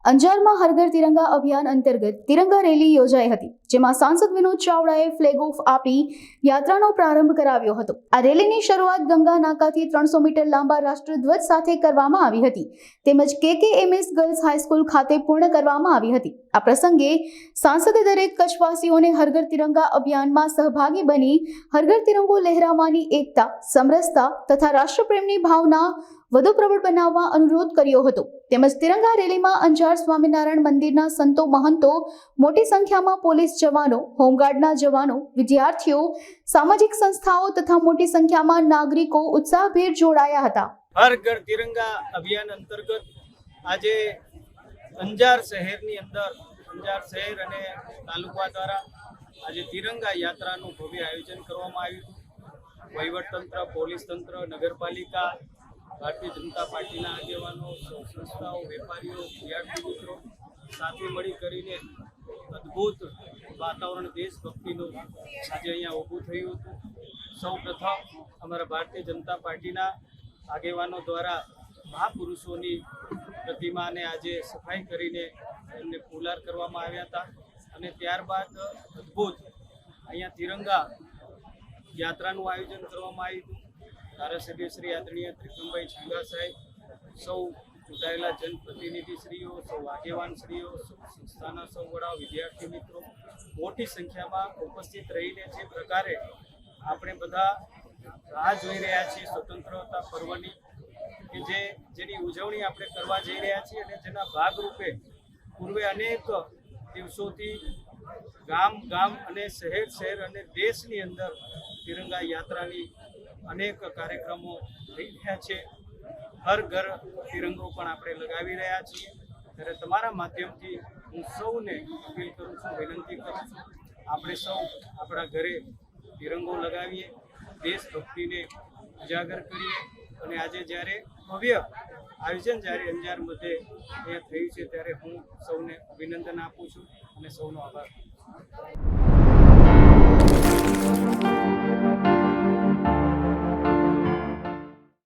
અંજારમાં હર ઘર તિરંગા અભિયાન અંતર્ગત તિરંગા રેલી યોજાઈ હતી, જેમાં સાંસદ વિનોદ ચાવડાએ ફ્લેગ ઓફ આપી યાત્રાનો પ્રારંભ કરાવ્યો હતો। આ રેલીની શરૂઆત ગંગા નાકાથી 300 મીટર લાંબા રાષ્ટ્રધ્વજ સાથે કરવામાં આવી હતી, તેમજ KKMS ગર્લ્સ હાઈસ્કૂલ ખાતે પૂર્ણ કરવામાં આવી હતી। આ પ્રસંગે સાંસદે દરેક કચ્છવાસીઓને હર ઘર તિરંગા અભિયાનમાં સહભાગી બની હર ઘર તિરંગો લહેરાવવાની એકતા, સમરસતા તથા રાષ્ટ્રપ્રેમની ભાવના વધુ પ્રબળ બનાવવા અનુરોધ કર્યો હતો। તેમજ તિરંગા રેલીમાં અંજાર સ્વામિનારાયણ મંદિરના સંતો મહંતો, મોટી સંખ્યામાં પોલીસ જવાનો, હોમગાર્ડના જવાનો, વિદ્યાર્થીઓ, સામાજિક સંસ્થાઓ તથા મોટી સંખ્યામાં નાગરિકો ઉત્સાહભેર જોડાયા હતા। હર ઘર તિરંગા અભિયાન અંતર્ગત આજે અંજાર શહેરની અંદર અંજાર શહેર અને તાલુકા દ્વારા આજે તિરંગા યાત્રાનું ભવ્ય આયોજન કરવામાં આવ્યું। વહીવટતંત્ર, પોલીસ તંત્ર, નગરપાલિકા, ભારતીય જનતા પાર્ટીના આગેવાનો, સંસ્થાઓ, વેપારીઓ, વિદ્યાર્થી મિત્રો સાથે મળી કરીને અદ્ભુત વાતાવરણ દેશભક્તિનું આજે અહીંયા ઊભું થયું હતું। સૌ પ્રથમ અમારા ભારતીય જનતા પાર્ટીના આગેવાનો દ્વારા મહાપુરુષોની પ્રતિમાને આજે સફાઈ કરીને એમને ફુલાર કરવામાં આવ્યા હતા અને ત્યારબાદ અદ્ભુત અહીંયા તિરંગા યાત્રાનું આયોજન કરવામાં આવ્યું હતું। ધારાસભ્ય શ્રી આદરણીય ત્રિકમભાઈ છાંગા સાહેબ, સૌ ચૂંટાયેલા જનપ્રતિનિધિશ્રીઓ, સૌ આગેવાનશ્રીઓ, સંસ્થાના સૌ વડાઓ, વિદ્યાર્થી મિત્રો મોટી સંખ્યામાં ઉપસ્થિત રહીને જે પ્રકારે આપણે બધા રાહ જોઈ રહ્યા છીએ સ્વતંત્રતા પર્વની, કે જેની ઉજવણી આપણે કરવા જઈ રહ્યા છીએ અને જેના ભાગરૂપે પૂર્વે અનેક દિવસોથી ગામ અને શહેર અને દેશની અંદર તિરંગા યાત્રાની અનેક કાર્યક્રમો થઈ રહ્યા છે। હર ઘર તિરંગો પણ આપણે લગાવી રહ્યા છીએ। ત્યારે તમારા માધ્યમથી હું સૌને અપીલ કરું છું, વિનંતી કરું છું, આપણે સૌ આપણા ઘરે તિરંગો લગાવીએ, દેશભક્તિને ઉજાગર કરીએ અને આજે જ્યારે ભવ્ય આયોજન જ્યારે અંજાર મધ્યે અહીંયા થયું છે ત્યારે હું સૌને અભિનંદન આપું છું અને સૌનો આભાર।